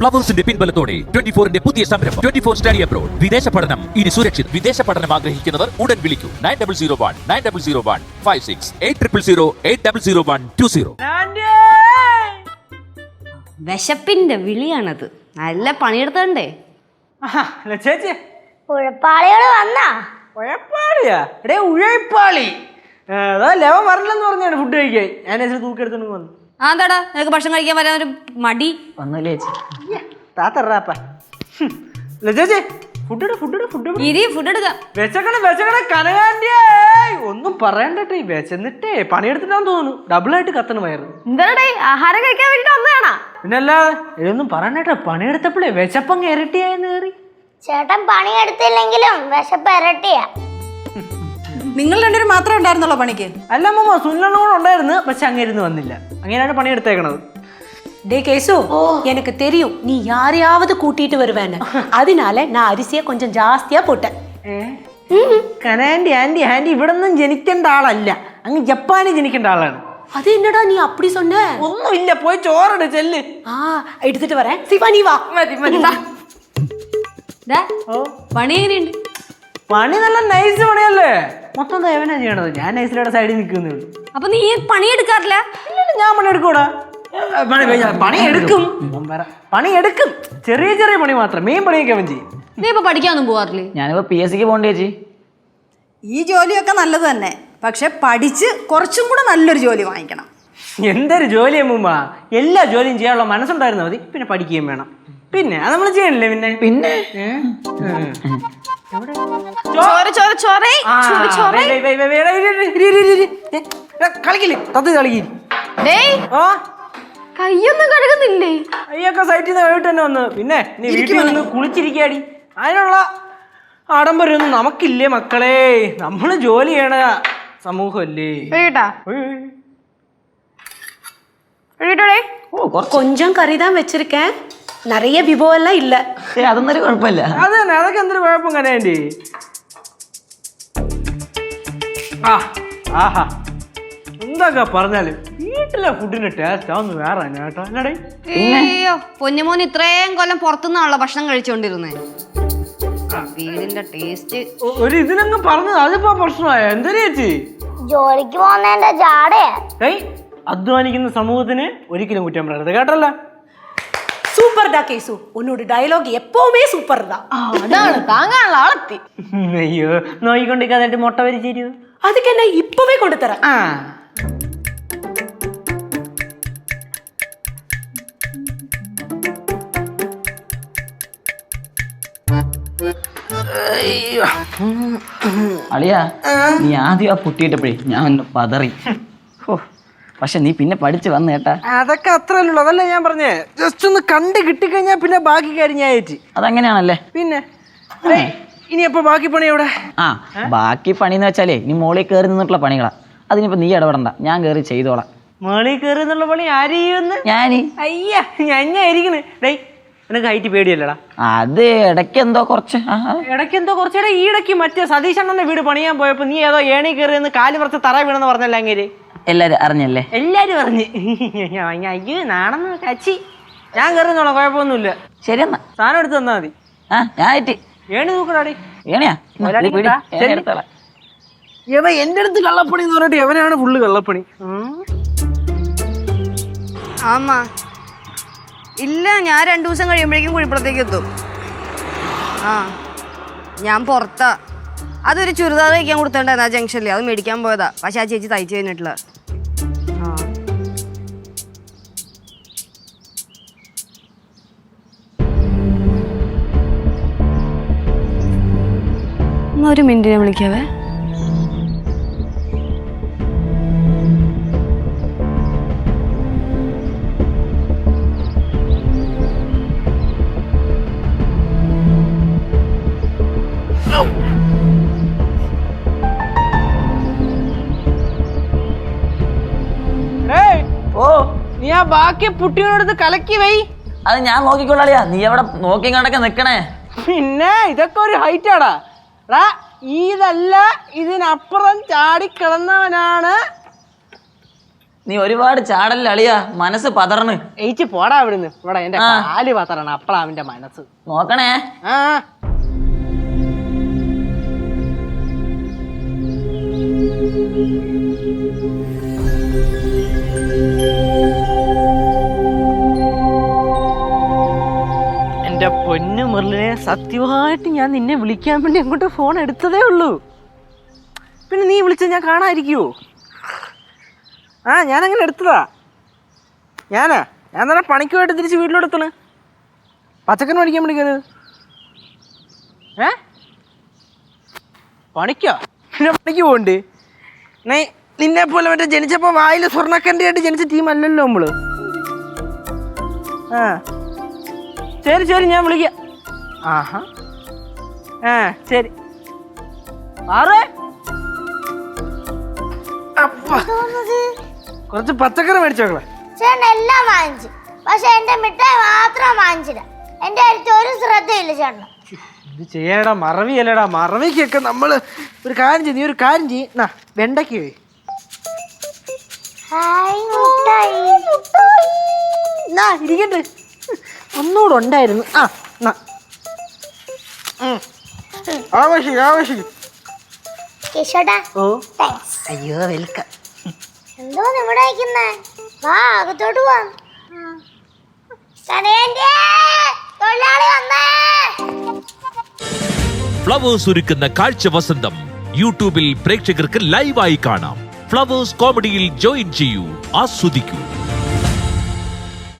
ഫ്ലവേഴ്സിന്റെ പിൻബലത്തോടെ 24ന്റെ പുതിയ സംരംഭം 24 study abroad. വിദേശ പഠനം ഇനി സുരക്ഷിത്. വിദേശ പഠനം ആഗ്രഹിക്കുന്നവർ ഉടൻ വിളിക്കൂ 9001 8000 120 വിശപ്പിന്റെ വിളിയാണത്. നല്ല പണിയെടുത്തണ്ടേ. ചേച്ചി ഉഴപ്പാളികള് വന്നാ ഉഴപ്പാളിയാ? എടേ ഉഴപ്പാളി അതാ ലെവൻ വരണമെന്ന് പറഞ്ഞാണ് ഫുഡ് കഴിക്കാൻ. ഞാൻ തൂക്കെടുത്തോണ്ട് വന്നു. എന്താടാ നിനക്ക് ഭക്ഷണം കഴിക്കാൻ വരാൻ ഒരു മടി വന്നല്ലേ ചേച്ചി? താത്തറാപ്പ ചേച്ചി ഫുഡ് എടുക്കാം. വെച്ചക്കണേ കനകാൻ്റെ ഒന്നും പറയണ്ടേ. വെച്ചെന്നിട്ടേ പണിയെടുത്തിട്ടാന്ന് തോന്നുന്നു. ഡബിളായിട്ട് കത്തണ വയറ്. എന്താടേ ആഹാരം കഴിക്കാൻ വേണ്ടിട്ട് വന്നതാണോ? പിന്നല്ലാതെ ഇതൊന്നും പറയണ്ടേ. പണിയെടുത്തപ്പോഴേ വിശപ്പങ്ങ് ഇരട്ടിയായെന്ന് കയറി. ചേട്ടൻ പണിയെടുത്തില്ലെങ്കിലും വിശപ്പ് ഇരട്ടിയാ. നിങ്ങൾ രണ്ടുപേരും മാത്രമേ ഉണ്ടായിരുന്നുള്ളൂ പണിക്ക്? അല്ല അമ്മ സുനിലും കൂടെ ഉണ്ടായിരുന്നു. പക്ഷെ അങ്ങേരുന്ന് വന്നില്ല. അങ്ങനെയാണ് പണിയെടുത്തേക്കണത്. டே கேசு, எனக்கு தெரியும் நீ யாரையாவது கூட்டிட்டு வருவேன்னு. அதனால நான் அரிசியை கொஞ்சம் ஜாஸ்தியா போட்டேன். കനാൻഡി ആൻറ്റി ആൻറ്റി ഇവിടെ ഒന്നും ജനിക്കേണ്ട ആളല്ല. അങ്ങ് ജപ്പാനിൽ ജനിക്കേണ്ട ആളാണ്. அது என்னடா நீ அப்படி சொன்ன? ഒന്നുമില്ല, പോയി ചോറെടു ചെല്ല്. എടുത്തിട്ട് വരാൻ. സിവ നീ വാ. പണി എങ്ങനെയുണ്ട്? പണി നല്ല നൈസ് പണിയല്ലേ. മൊത്തം എവനാ ചെയ്യണത്? ഞാൻ നൈസിലൂടെ സൈഡിൽ നിൽക്കുന്നേ ഉള്ളൂ. അപ്പൊ നീ പണിയെടുക്കാറില്ല? ഞാൻ പണിയെടുക്കൂടാ. പണിയെടുക്കും ചെറിയ ചെറിയ പണി മാത്രം. മെയിൻ പണിയൊക്കെ അവൻ ചെയ്യും. നീ ഇപ്പൊ പഠിക്കാനൊന്നും പോവാറില്ലേ? ഞാനിപ്പോ PSCക്ക് പോകണ്ടേ ചേച്ചി? ഈ ജോലിയൊക്കെ നല്ലത് തന്നെ, പക്ഷെ പഠിച്ച് കുറച്ചും കൂടെ നല്ലൊരു ജോലി വാങ്ങിക്കണം. എന്തൊരു ജോലി അമ്മൂമ്മ. എല്ലാ ജോലിയും ചെയ്യാനുള്ള മനസ്സുണ്ടായിരുന്നാ മതി. പിന്നെ പഠിക്കുകയും വേണം. പിന്നെ അത് നമ്മൾ ചെയ്യണില്ലേ? പിന്നെ കളിക്കില്ലേ? തത്ത് കളിക്കില്ല. കയ്യൊന്നും കഴുകുന്നില്ലേ? അയ്യൊക്കെ സൈറ്റിൽ നിന്ന് കഴിട്ട് തന്നെ വന്ന്. പിന്നെ നീ വീട്ടിൽ നിന്ന് കുളിച്ചിരിക്കാടി. അതിനുള്ള ആഡംബരമൊന്നും നമുക്കില്ലേ മക്കളെ. നമ്മള് ജോലി ചെയ്യണ സമൂഹമല്ലേ. கொஞ்சம் கறி தான் வச்சிருக்கேன், நிறைய விபவம் எல்லாம் இல்ல. അതൊന്നും ഒരു കുഴപ്പമില്ല. അത് തന്നെ, അതൊക്കെ എന്തൊരു കുഴപ്പം കനേണ്ടി. ആഹാ എന്തൊക്കെ പറഞ്ഞാലും വീട്ടിലെ ഫുഡിന്റെ ടേസ്റ്റ് അതൊന്നും വേറെ കേട്ടോ. അല്ലടേ അയ്യോ പൊന്നുമോൻ ഇത്രയും കൊല്ലം പുറത്തുനിന്നാണല്ലോ ഭക്ഷണം കഴിച്ചോണ്ടിരുന്നേ. വീടിന്റെ ടേസ്റ്റ് ഒരു ഇതിനങ്ങ് പറഞ്ഞത് അതിപ്പോ പ്രശ്നമായ എന്തൊരു ചേച്ചി. ജോലിക്ക് പോകുന്നതിന്റെ ജാടയാ. അധ്വാനിക്കുന്ന സമൂഹത്തിന് ഒരിക്കലും കുറ്റം പറയരുത് കേട്ടല്ല. சூப்பர்டா கேசு, உன்னோட டயலாக் எப்பவுமே சூப்பர் தான். അതാണ് താങ്ങാനുള്ള ആളെത്തി. അയ്യോ നോയിക്കൊണ്ടിരിക്കാതായിട്ട് മുട്ട വരിച്ചു. அதுக்கு என்ன இப்பவே கொண்டு தரேன். അളിയാ, നീ ആദ്യം ആ പൊട്ടിയിട്ടപ്പോഴേ ഞാൻ ഒന്ന് പതറി. പക്ഷെ നീ പിന്നെ പഠിച്ചു വന്നു കേട്ടാ. അതൊക്കെ അത്രയല്ലോ. അതല്ലേ ഞാൻ പറഞ്ഞേ. ജസ്റ്റ് ഒന്ന് കണ്ട് കിട്ടിക്കഴിഞ്ഞാ പിന്നെ ബാക്കി കാര്യം ഞാൻ ഏറ്റി. അതങ്ങനെയാണല്ലേ. പിന്നെ ഇനി എപ്പോ ബാക്കി പണി എവിടെ? ബാക്കി പണിന്ന് വെച്ചാലേ ഇനി മോളിൽ കയറി നിന്നിട്ടുള്ള പണികളാ. അതിനിപ്പോ നീ ഇടപെടണ്ട, ഞാൻ കയറി ചെയ്തോളാം. മോളിൽ കയറി എന്നുള്ള പണി ആര് ചെയ്യുമെന്ന്? ഞാന്. അയ്യാ ഞാനായിരിക്കണ്. ഡേയ് നിനക്ക് ഹൈറ്റ് പേടിയല്ലടാ? അത് ഇടയ്ക്ക് എന്തോ കുറച്ച്. ഇടയ്ക്ക് എന്തോ കുറച്ചേടെ. ഈ ഇടയ്ക്ക് മറ്റേ സതീഷ് അണ്ണന്റെ വീട് പണിയാൻ പോയപ്പോ നീ ഏതോ ഏണി കയറി കാല് പുറത്ത് തറ വീണെന്ന് പറഞ്ഞല്ല അങ്ങേര്? എല്ലാരും അറിഞ്ഞല്ലേ? എല്ലാരും അറിഞ്ഞ്. അയ്യോ നാണെന്ന് കച്ചി. ഞാൻ കയറുന്നോളാം, കുഴപ്പമൊന്നുമില്ല. ശരി എന്നാ സാധനം എടുത്ത് തന്നാ മതി. ഞാൻ ഏണി നോക്കടാടി. ഏണിയാ എന്റെ അടുത്ത് കള്ളപ്പണി എന്ന് പറഞ്ഞിട്ട് എവനാണ് ഫുള്ള് കള്ളപ്പണി. ആമാ ഇല്ല, ഞാൻ 2 ദിവസം കഴിയുമ്പോഴേക്കും കുഴിപ്പുറത്തേക്ക് എത്തും. ഞാൻ പുറത്താ. അതൊരു ചുരിദാർ കഴിക്കാൻ കൊടുത്തിട്ടുണ്ടായിരുന്നു ആ ജംഗ്ഷനിൽ. അത് മേടിക്കാൻ പോയതാ. പക്ഷെ ആ ചേച്ചി തയ്ച്ചു കഴിഞ്ഞിട്ടില്ല. ഒരു മിനിറ്റ് ഞാൻ വിളിക്കാവേ. നീ ആ ബാക്കി പുട്ടിയോടത്ത് കലക്കി വൈ. അത് ഞാൻ നോക്കിക്കൊള്ളാളിയാ. നീ എവിടെ നോക്കി കണ്ടൊക്കെ നിക്കണേ. പിന്നെ ഇതൊക്കെ ഒരു ഹൈറ്റ് ആടാ. ഇതല്ല, ഇതിനപ്പുറം ചാടിക്കിടന്നവനാണ് നീ ഒരുപാട് ചാടല്ല അളിയാ, മനസ്സ് പതർന്ന്. ഏച്ചി പോടാ അവിടുന്ന്. ഇവിടെ എന്റെ കാല് പതറണം, അപ്പളാ അവന്റെ മനസ്സ്. നോക്കണേ. ആ എന്റെ പൊന്നു മുരളിനെ, സത്യമായിട്ട് ഞാൻ നിന്നെ വിളിക്കാൻ വേണ്ടി അങ്ങോട്ട് ഫോൺ എടുത്തതേ ഉള്ളൂ. പിന്നെ നീ വിളിച്ചത് ഞാൻ കാണാതിരിക്കുവോ? ആ ഞാനങ്ങനെ എടുത്തതാ. ഞാൻ തന്നെ പണിക്ക് പോയിട്ട് തിരിച്ച് വീട്ടിലോടെത്തണ്. പച്ചക്കറി മേടിക്കാൻ വിളിക്കുന്നത്. പണിക്കോ? പിന്നെ പണിക്ക് പോകണ്ട്. നിന്നെ പോലെ മറ്റേ ജനിച്ചപ്പോൾ വായിൽ സ്വർണ്ണക്കരണ്ടിയായിട്ട് ജനിച്ച ടീമല്ലല്ലോ നമ്മള്. ആ ശരി ശരി, ഞാൻ വിളിക്കാം. ആഹാ ആ ശരി. കുറച്ച് പച്ചക്കറി മേടിച്ചോക്കളെ. ചേട്ടൻ എല്ലാം വാങ്ങിച്ചു, പക്ഷെ എന്റെ മിഠായി മാത്രം വാങ്ങിച്ചില്ല. എന്റെ അടുത്ത് ഒരു ശ്രദ്ധയില്ല ചേട്ടൻ. ഇത് ചെയ്യടാ, മറവിയല്ലടാ. മറവിക്കൊക്കെ നമ്മള് ഒരു കാര്യം ചെയ്യും. നീ ഒരു കാര്യം ചെയ്യ, വെണ്ടയ്ക്ക് പോയി ഇരിക്കട്ടെ. ഒന്നുകൂടെ ഉണ്ടായിരുന്നു. ഓ അയ്യോ വെൽക്കം. എന്തോ ഇവിടെ അയക്കുന്നേ? വാ അകത്തോട്ട് പോവാം. തൊഴിലാളി വന്നേ. ഫ്ലവേഴ്സ് ഒരുക്കുന്ന കാഴ്ച വസന്തം യൂട്യൂബിൽ പ്രേക്ഷകർക്ക് ലൈവായി കാണാം. ഫ്ലവേഴ്സ് കോമഡിയിൽ ജോയിൻ ചെയ്യൂ, ആസ്വദിക്കൂ.